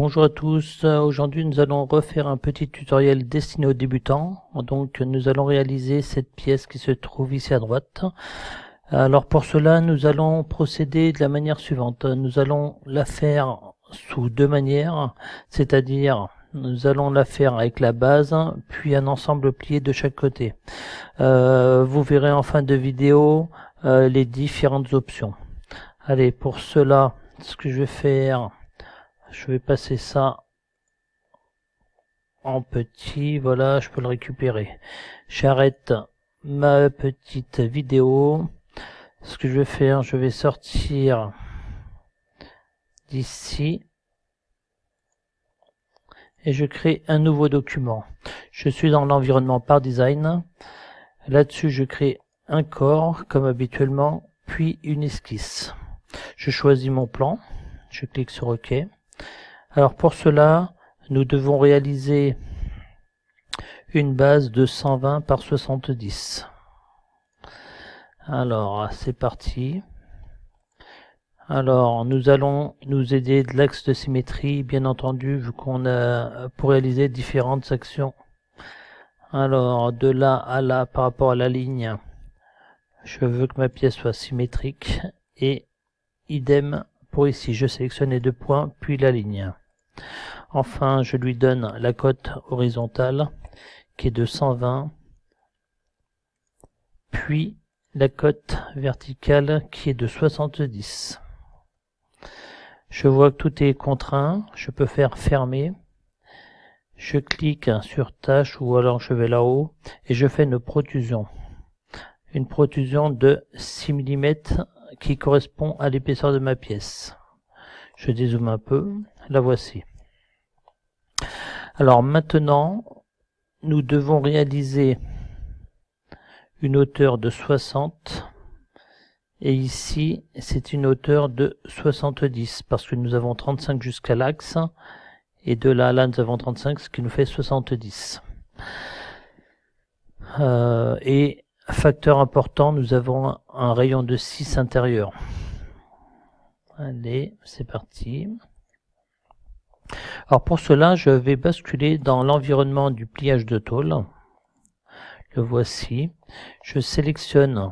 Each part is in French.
Bonjour à tous, aujourd'hui nous allons refaire un petit tutoriel destiné aux débutants. Donc nous allons réaliser cette pièce qui se trouve ici à droite. Alors pour cela nous allons procéder de la manière suivante. Nous allons la faire sous deux manières, c'est-à-dire nous allons la faire avec la base puis un ensemble plié de chaque côté. Vous verrez en fin de vidéo les différentes options. Allez, pour cela ce que je vais faire, je vais passer ça en petit, voilà, je peux le récupérer. J'arrête ma petite vidéo. Ce que je vais faire, je vais sortir d'ici et je crée un nouveau document. Je suis dans l'environnement par design. Là-dessus, je crée un corps comme habituellement, puis une esquisse. Je choisis mon plan, je clique sur OK. Alors pour cela, nous devons réaliser une base de 120 par 70. Alors c'est parti. Alors nous allons nous aider de l'axe de symétrie, bien entendu, vu qu'on a pour réaliser différentes actions. Alors de là à là, par rapport à la ligne, je veux que ma pièce soit symétrique, et idem pour ici, je sélectionne les deux points puis la ligne. Enfin, je lui donne la cote horizontale qui est de 120, puis la cote verticale qui est de 70. Je vois que tout est contraint, je peux faire fermer. Je clique sur tâche ou alors je vais là-haut et je fais une protrusion. Une protrusion de 6 mm qui correspond à l'épaisseur de ma pièce. Je dézoome un peu, la voici. Alors maintenant, nous devons réaliser une hauteur de 60 et ici c'est une hauteur de 70 parce que nous avons 35 jusqu'à l'axe et de là à là nous avons 35, ce qui nous fait 70. Et facteur important, nous avons un rayon de 6 intérieur. Allez, c'est parti. Alors pour cela, je vais basculer dans l'environnement du pliage de tôle. Le voici. Je sélectionne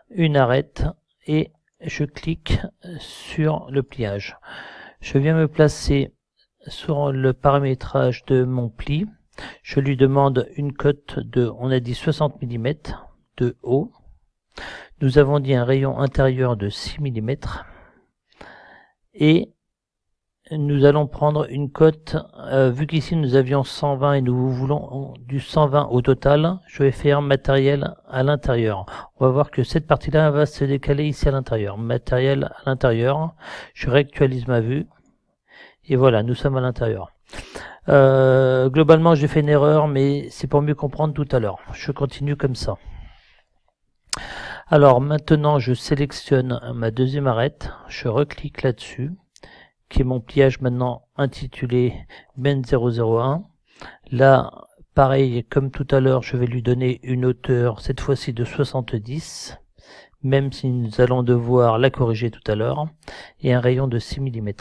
une arête et je clique sur le pliage. Je viens me placer sur le paramétrage de mon pli. Je lui demande une cote de, on a dit 60 mm de haut. Nous avons dit un rayon intérieur de 6 mm. Et nous allons prendre une cote, vu qu'ici nous avions 120 et nous voulons du 120 au total, je vais faire matériel à l'intérieur. On va voir que cette partie-là va se décaler ici à l'intérieur. Matériel à l'intérieur, je réactualise ma vue, et voilà, nous sommes à l'intérieur. Globalement, j'ai fait une erreur, mais c'est pour mieux comprendre tout à l'heure. Je continue comme ça. Alors maintenant, je sélectionne ma deuxième arête, je reclique là-dessus, qui est mon pliage maintenant intitulé Ben 001. Là, pareil, comme tout à l'heure, je vais lui donner une hauteur, cette fois-ci de 70, même si nous allons devoir la corriger tout à l'heure, et un rayon de 6 mm.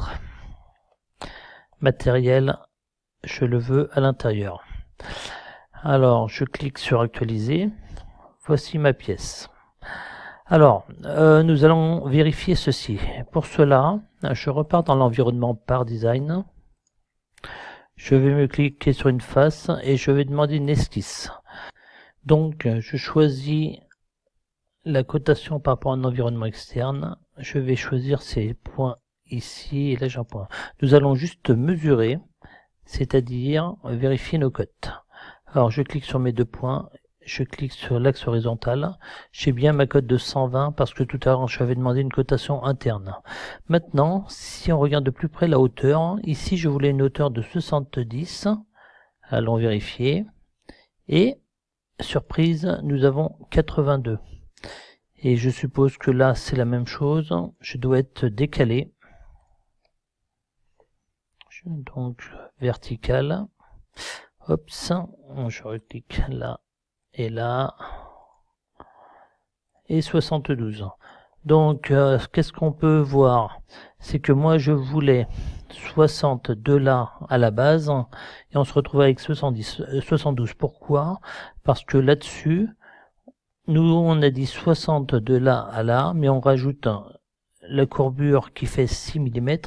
Matériel, je le veux à l'intérieur. Alors, je clique sur actualiser. Voici ma pièce. Alors, nous allons vérifier ceci. Pour cela, je repars dans l'environnement par design. Je vais me cliquer sur une face et je vais demander une esquisse. Donc, je choisis la cotation par rapport à un environnement externe. Je vais choisir ces points ici et là j'ai un point. Nous allons juste mesurer, c'est-à-dire vérifier nos cotes. Alors, je clique sur mes deux points. Je clique sur l'axe horizontal, j'ai bien ma cote de 120 parce que tout à l'heure je avais demandé une cotation interne. Maintenant, si on regarde de plus près la hauteur, ici je voulais une hauteur de 70, allons vérifier, et surprise, nous avons 82. Et je suppose que là c'est la même chose, je dois être décalé, donc vertical, hop, je reclique là, et là, et 72. Donc, qu'est-ce qu'on peut voir? C'est que moi, je voulais 60 de là à la base, et on se retrouve avec 72. Pourquoi? Parce que là-dessus, nous, on a dit 60 de là à là, mais on rajoute la courbure qui fait 6 mm,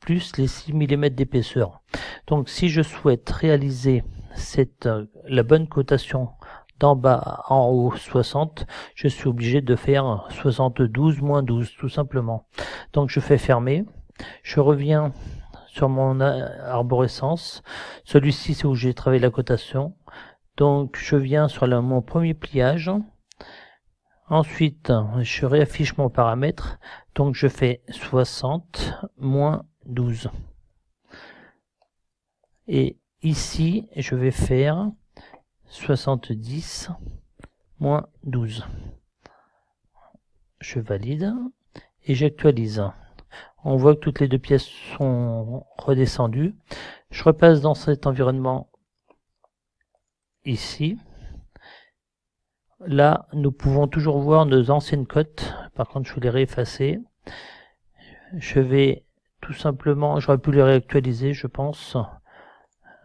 plus les 6 mm d'épaisseur. Donc, si je souhaite réaliser la bonne cotation d'en bas en haut 60, je suis obligé de faire 72 moins 12, tout simplement. Donc, je fais fermer. Je reviens sur mon arborescence. Celui-ci, c'est où j'ai travaillé la cotation. Donc, je viens sur mon premier pliage. Ensuite, je réaffiche mon paramètre. Donc, je fais 60 moins 12. Et ici, je vais faire 70 moins 12. Je valide et j'actualise. On voit que toutes les deux pièces sont redescendues. Je repasse dans cet environnement ici. Là, nous pouvons toujours voir nos anciennes cotes. Par contre, je vais les réeffacer. Je vais tout simplement, j'aurais pu les réactualiser, je pense.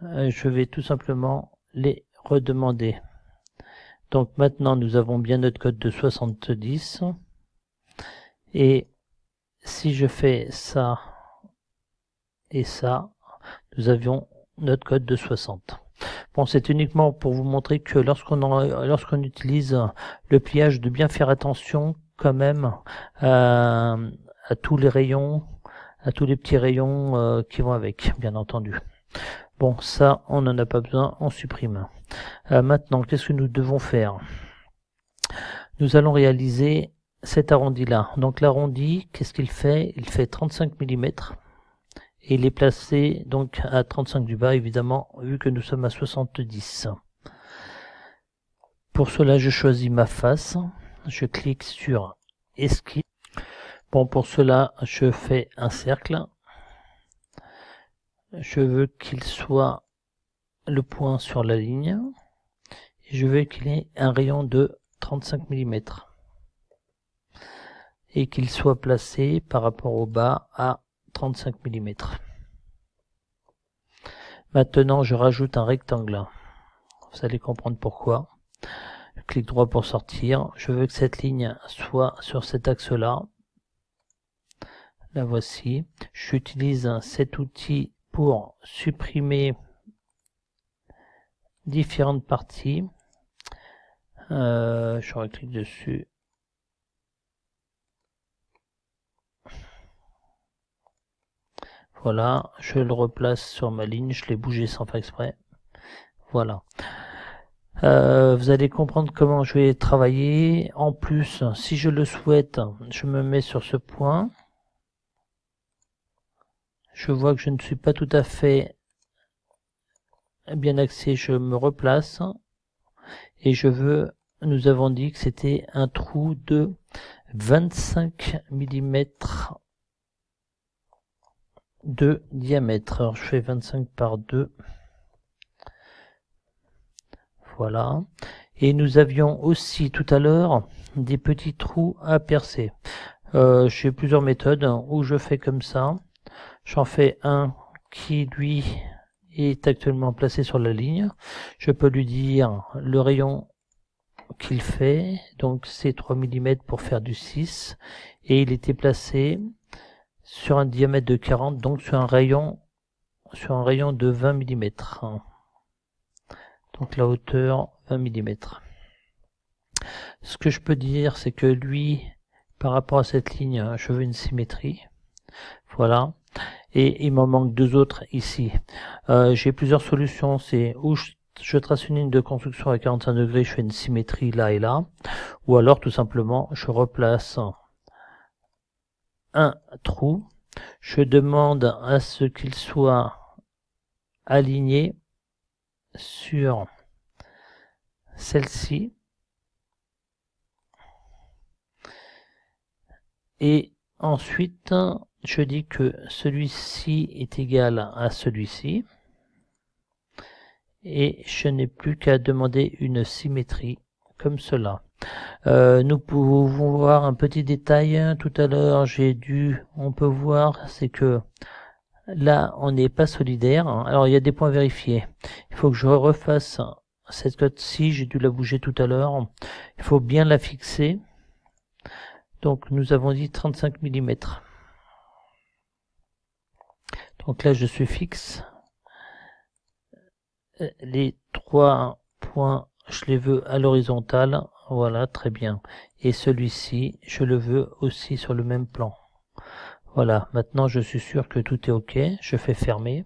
Je vais tout simplement les redemander. Donc maintenant, nous avons bien notre code de 70. Et si je fais ça et ça, nous avions notre code de 60. Bon, c'est uniquement pour vous montrer que lorsqu'on utilise le pliage, de bien faire attention quand même à tous les rayons, à tous les petits rayons qui vont avec, bien entendu. Bon, ça, on n'en a pas besoin, on supprime. Maintenant, qu'est-ce que nous devons faire? Nous allons réaliser cet arrondi-là. Donc l'arrondi, qu'est-ce qu'il fait? Il fait 35 mm. Et il est placé donc à 35 du bas, évidemment, vu que nous sommes à 70. Pour cela, je choisis ma face. Je clique sur Esquisse. Bon, pour cela, je fais un cercle. Je veux qu'il soit le point sur la ligne. Et je veux qu'il ait un rayon de 35 mm. Et qu'il soit placé par rapport au bas à 35 mm. Maintenant, je rajoute un rectangle. Vous allez comprendre pourquoi. Je clique droit pour sortir. Je veux que cette ligne soit sur cet axe-là. La voici. J'utilise cet outil pour supprimer différentes parties. Je reclique dessus. Voilà, je le replace sur ma ligne, je l'ai bougé sans faire exprès. Voilà. Vous allez comprendre comment je vais travailler. En plus, si je le souhaite, je me mets sur ce point. Je vois que je ne suis pas tout à fait bien axé, je me replace. Et je veux, nous avons dit que c'était un trou de 25 mm de diamètre. Alors je fais 25 par 2. Voilà. Et nous avions aussi tout à l'heure des petits trous à percer. J'ai plusieurs méthodes où je fais comme ça. J'en fais un qui lui est actuellement placé sur la ligne. Je peux lui dire le rayon qu'il fait. Donc c'est 3 mm pour faire du 6. Et il était placé sur un diamètre de 40, donc sur un rayon de 20 mm. Donc la hauteur 20 mm. Ce que je peux dire, c'est que lui, par rapport à cette ligne, je veux une symétrie. Voilà. Et il m'en manque deux autres ici. J'ai plusieurs solutions. C'est où je trace une ligne de construction à 45 degrés, je fais une symétrie là et là. Ou alors, tout simplement, je replace un trou. Je demande à ce qu'il soit aligné sur celle-ci. Et ensuite, je dis que celui-ci est égal à celui-ci. Et je n'ai plus qu'à demander une symétrie comme cela. Nous pouvons voir un petit détail. Tout à l'heure, on peut voir, c'est que là, on n'est pas solidaire. Alors, il y a des points vérifiés. Il faut que je refasse cette cote-ci. J'ai dû la bouger tout à l'heure. Il faut bien la fixer. Donc, nous avons dit 35 mm. Donc là, je suis fixe. Les 3 points, je les veux à l'horizontale. Voilà, très bien. Et celui-ci, je le veux aussi sur le même plan. Voilà, maintenant je suis sûr que tout est OK. Je fais fermer.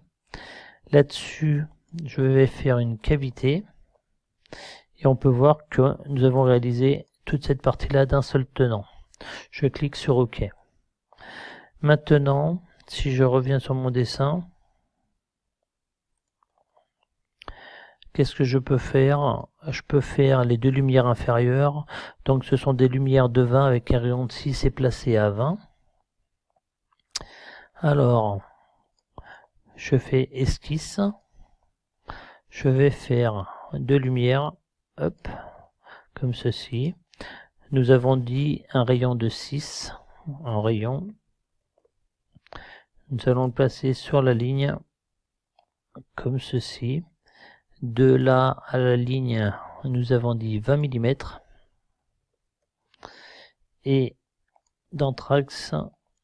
Là-dessus, je vais faire une cavité. Et on peut voir que nous avons réalisé toute cette partie-là d'un seul tenant. Je clique sur OK. Maintenant, si je reviens sur mon dessin, qu'est-ce que je peux faire? Je peux faire les deux lumières inférieures. Donc ce sont des lumières de 20 avec un rayon de 6 et placé à 20. Alors, je fais esquisse. Je vais faire deux lumières, hop, comme ceci. Nous avons dit un rayon de 6, un rayon. Nous allons le placer sur la ligne, comme ceci. De là à la ligne, nous avons dit 20 mm. Et d'anthrax,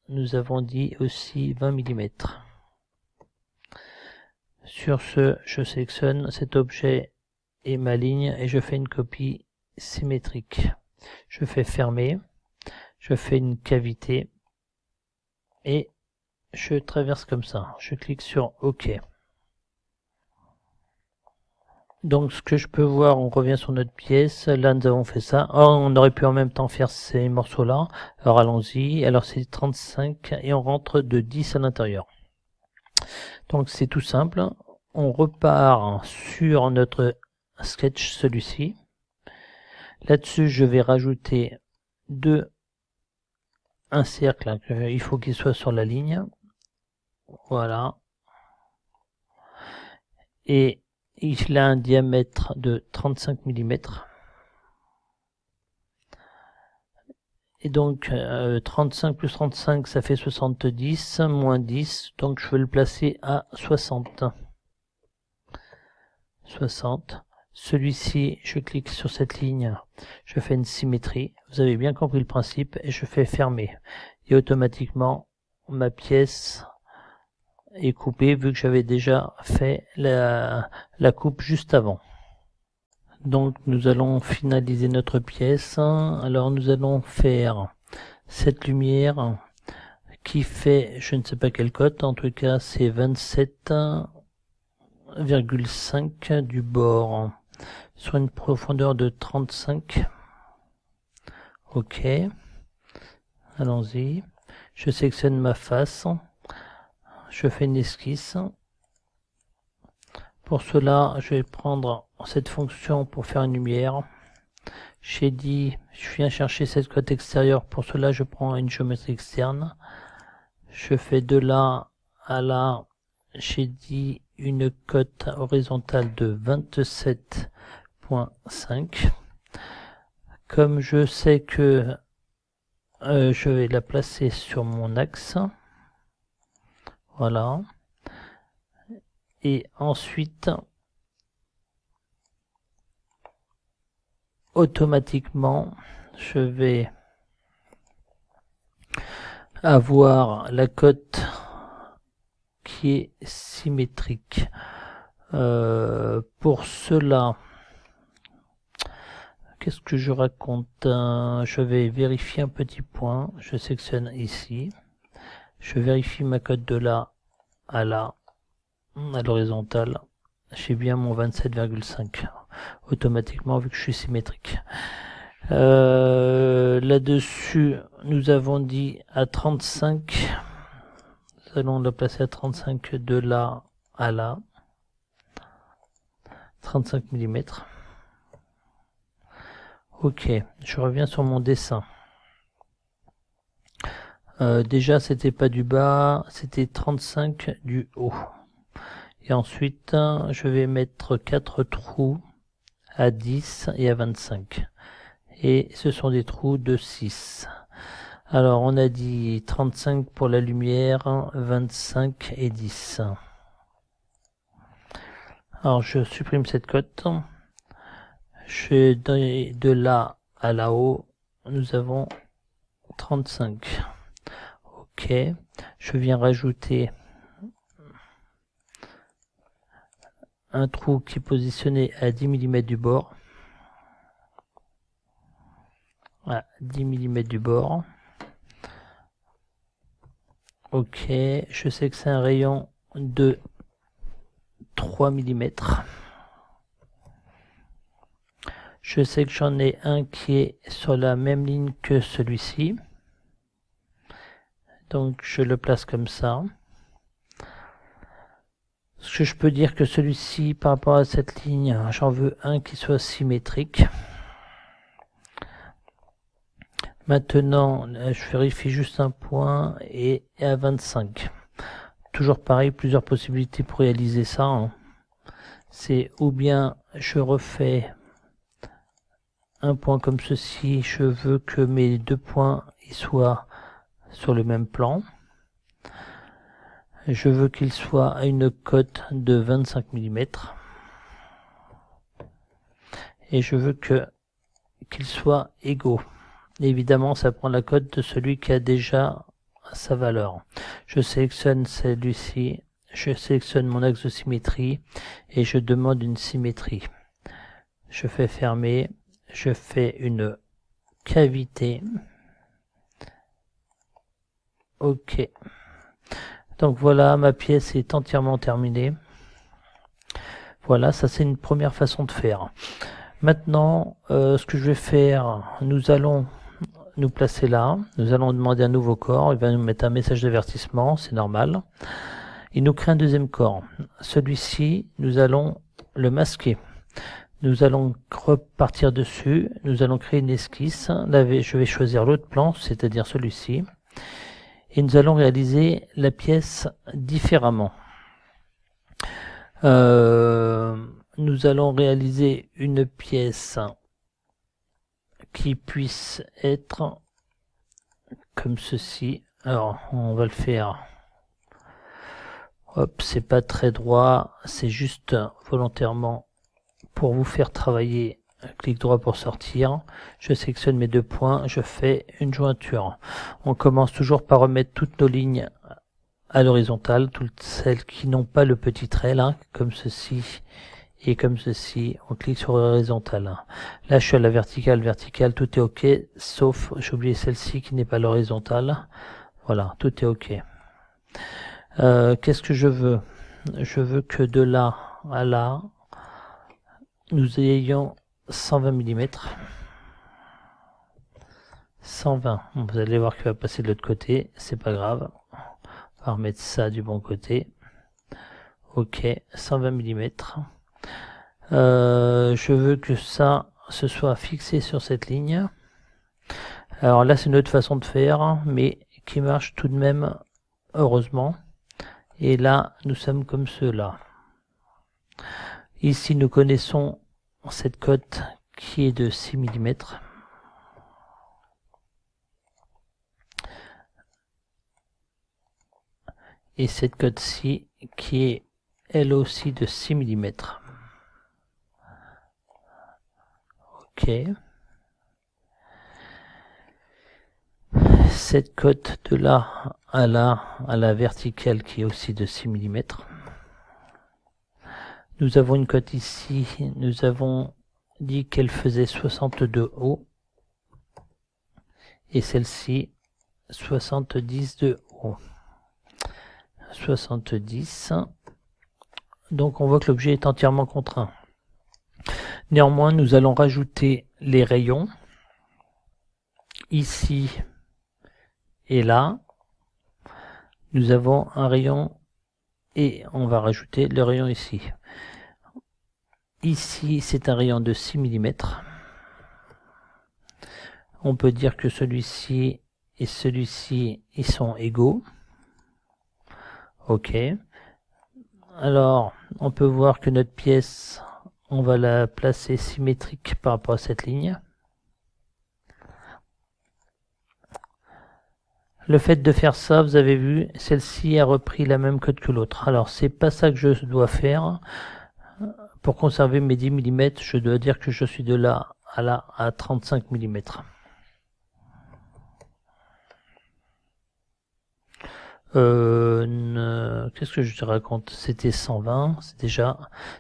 nous avons dit aussi 20 mm. Sur ce, je sélectionne cet objet et ma ligne et je fais une copie symétrique. Je fais fermer, je fais une cavité et je traverse comme ça. Je clique sur OK. Donc ce que je peux voir, on revient sur notre pièce, là nous avons fait ça. Or, on aurait pu en même temps faire ces morceaux là. Alors allons-y, alors c'est 35 et on rentre de 10 à l'intérieur. Donc c'est tout simple, on repart sur notre sketch, celui-ci. Là-dessus je vais rajouter un cercle, il faut qu'il soit sur la ligne. Voilà. Et il a un diamètre de 35 mm. Et donc 35 plus 35 ça fait 70, moins 10, donc je vais le placer à 60. 60. Celui-ci, je clique sur cette ligne, je fais une symétrie. Vous avez bien compris le principe et je fais fermer. Et automatiquement, ma pièce est coupée vu que j'avais déjà fait la coupe juste avant. Donc nous allons finaliser notre pièce. Alors nous allons faire cette lumière qui fait je ne sais pas quelle cote, en tout cas c'est 27,5 du bord sur une profondeur de 35. OK. Allons-y. Je sélectionne ma face. Je fais une esquisse. Pour cela, je vais prendre cette fonction pour faire une lumière. J'ai dit, je viens chercher cette cote extérieure. Pour cela, je prends une géométrie externe. Je fais de là à là, j'ai dit une cote horizontale de 27,5. Comme je sais que je vais la placer sur mon axe. Voilà. Et ensuite, automatiquement, je vais avoir la cote qui est symétrique. Pour cela, qu'est-ce que je raconte? Je vais vérifier un petit point. Je sélectionne ici. Je vérifie ma cote de là à là, à l'horizontale. J'ai bien mon 27,5 automatiquement vu que je suis symétrique. Là-dessus, nous avons dit à 35. Nous allons le placer à 35 de là à là. 35 mm. Ok, je reviens sur mon dessin. Déjà, c'était pas du bas, c'était 35 du haut. Et ensuite, je vais mettre 4 trous à 10 et à 25. et ce sont des trous de 6. Alors on a dit 35 pour la lumière, 25 et 10. Alors je supprime cette cote. De là à là-haut, nous avons 35. Ok, je viens rajouter un trou qui est positionné à 10 mm du bord. À 10 mm du bord. Ok, je sais que c'est un rayon de 3 mm. Je sais que j'en ai un qui est sur la même ligne que celui-ci. Donc je le place comme ça. Ce que je peux dire que celui-ci, par rapport à cette ligne, j'en veux un qui soit symétrique. Maintenant, je vérifie juste un point et à 25. Toujours pareil, plusieurs possibilités pour réaliser ça. C'est ou bien je refais un point comme ceci, je veux que mes deux points soient sur le même plan. Je veux qu'il soit à une cote de 25 mm. Et je veux qu'ils soient égaux. Évidemment, ça prend la cote de celui qui a déjà sa valeur. Je sélectionne celui-ci, je sélectionne mon axe de symétrie et je demande une symétrie. Je fais fermer, je fais une cavité. Ok. Donc voilà, ma pièce est entièrement terminée. Voilà, ça c'est une première façon de faire. Maintenant, ce que je vais faire, nous allons nous placer là, nous allons demander un nouveau corps, il va nous mettre un message d'avertissement, c'est normal. Il nous crée un deuxième corps. Celui-ci, nous allons le masquer. Nous allons repartir dessus, nous allons créer une esquisse. Là, je vais choisir l'autre plan, c'est-à-dire celui-ci. Et nous allons réaliser la pièce différemment. Nous allons réaliser une pièce qui puisse être comme ceci. Alors, on va le faire. Hop, c'est pas très droit, c'est juste volontairement pour vous faire travailler. Clic droit pour sortir. Je sélectionne mes deux points, je fais une jointure. On commence toujours par remettre toutes nos lignes à l'horizontale, toutes celles qui n'ont pas le petit trait là, comme ceci et comme ceci. On clique sur l'horizontale. Là je suis à la verticale, tout est ok, sauf j'ai oublié celle-ci qui n'est pas l'horizontale. Voilà, tout est ok. Qu'est-ce que je veux? Je veux que de là à là, nous ayons 120 mm. 120. Vous allez voir qu'il va passer de l'autre côté, c'est pas grave. On va remettre ça du bon côté. Ok, 120 mm. Je veux que ça se soit fixé sur cette ligne. Alors là, c'est une autre façon de faire, mais qui marche tout de même, heureusement. Et là, nous sommes comme cela. Ici, nous connaissons cette cote qui est de 6 mm. Et cette cote-ci qui est elle aussi de 6 mm. Ok. Cette cote de là à la verticale qui est aussi de 6 mm. Nous avons une cote ici, nous avons dit qu'elle faisait 62 haut. Et celle-ci, 70 de haut. 70. Donc on voit que l'objet est entièrement contraint. Néanmoins, nous allons rajouter les rayons. Ici et là. Nous avons un rayon et on va rajouter le rayon ici. Ici, c'est un rayon de 6 mm. On peut dire que celui-ci et celui-ci, ils sont égaux. Ok. Alors, on peut voir que notre pièce, on va la placer symétrique par rapport à cette ligne. Le fait de faire ça, vous avez vu, celle-ci a repris la même cote que l'autre. Alors, c'est pas ça que je dois faire. Pour conserver mes 10 mm, je dois dire que je suis de là à 35 mm. Qu'est-ce que je te raconte? C'était 120,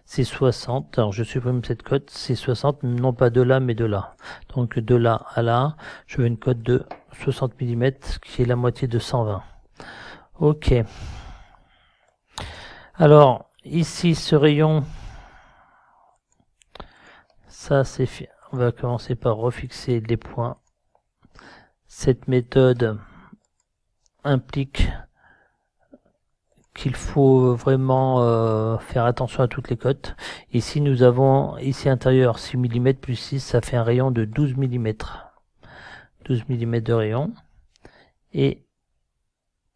c'est 60. Alors je supprime cette cote, c'est 60, non pas de là, mais de là. Donc de là à là, je veux une cote de 60 mm, qui est la moitié de 120. Ok. Alors, ici, ce rayon, ça c'est fait. On va commencer par refixer les points. Cette méthode implique qu'il faut vraiment faire attention à toutes les cotes. Ici nous avons ici intérieur 6 mm plus 6, ça fait un rayon de 12 mm. 12 mm de rayon. Et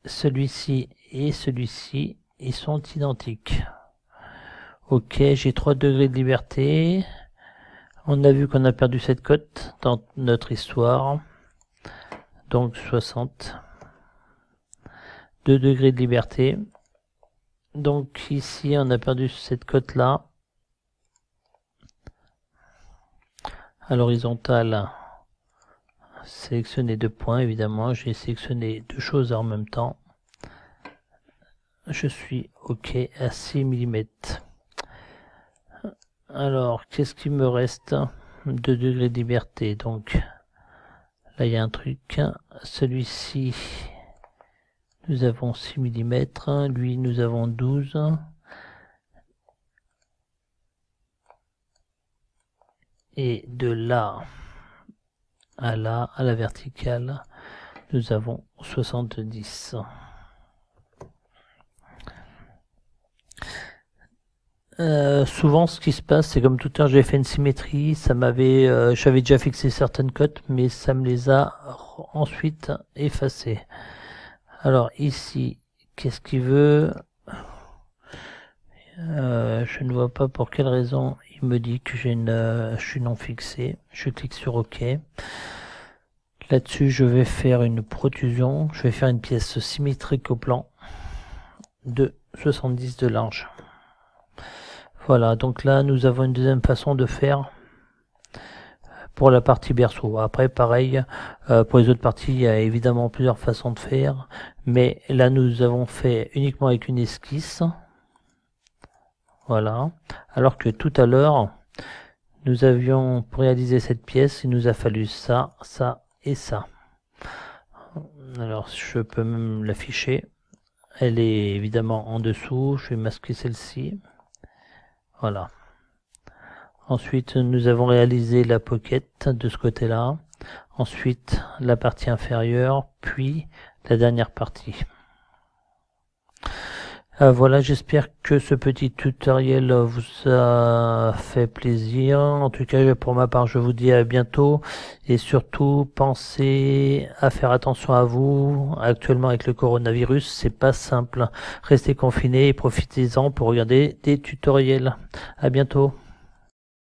celui-ci et celui-ci, ils sont identiques. Ok, j'ai 3 degrés de liberté. On a vu qu'on a perdu cette cote dans notre histoire. Donc 60. 2 degrés de liberté. Donc ici on a perdu cette cote là. À l'horizontale, sélectionner 2 points évidemment. J'ai sélectionné 2 choses en même temps. Je suis OK à 6 mm. Alors qu'est-ce qu'il me reste? 2 degrés de liberté. Donc là il y a un truc. Celui-ci, nous avons 6 mm, lui nous avons 12. Et de là à la verticale, nous avons 70. Souvent ce qui se passe, c'est comme tout à l'heure j'ai fait une symétrie, ça m'avait, j'avais déjà fixé certaines cotes, mais ça me les a ensuite effacées. Alors ici, qu'est-ce qu'il veut? Je ne vois pas pour quelle raison il me dit que je suis non fixé. Je clique sur OK. Là-dessus, je vais faire une protrusion. Je vais faire une pièce symétrique au plan de 70 de large. Voilà, donc là, nous avons une deuxième façon de faire pour la partie berceau. Après, pareil, pour les autres parties, il y a évidemment plusieurs façons de faire. Mais là, nous avons fait uniquement avec une esquisse. Voilà. Alors que tout à l'heure, nous avions, pour réaliser cette pièce, il nous a fallu ça, ça et ça. Alors, je peux même l'afficher. Elle est évidemment en dessous. Je vais masquer celle-ci. Voilà. Ensuite, nous avons réalisé la pocket de ce côté-là. Ensuite, la partie inférieure, puis la dernière partie. Voilà, j'espère que ce petit tutoriel vous a fait plaisir. En tout cas, pour ma part, je vous dis à bientôt. Et surtout, pensez à faire attention à vous. Actuellement, avec le coronavirus, c'est pas simple. Restez confinés et profitez-en pour regarder des tutoriels. À bientôt.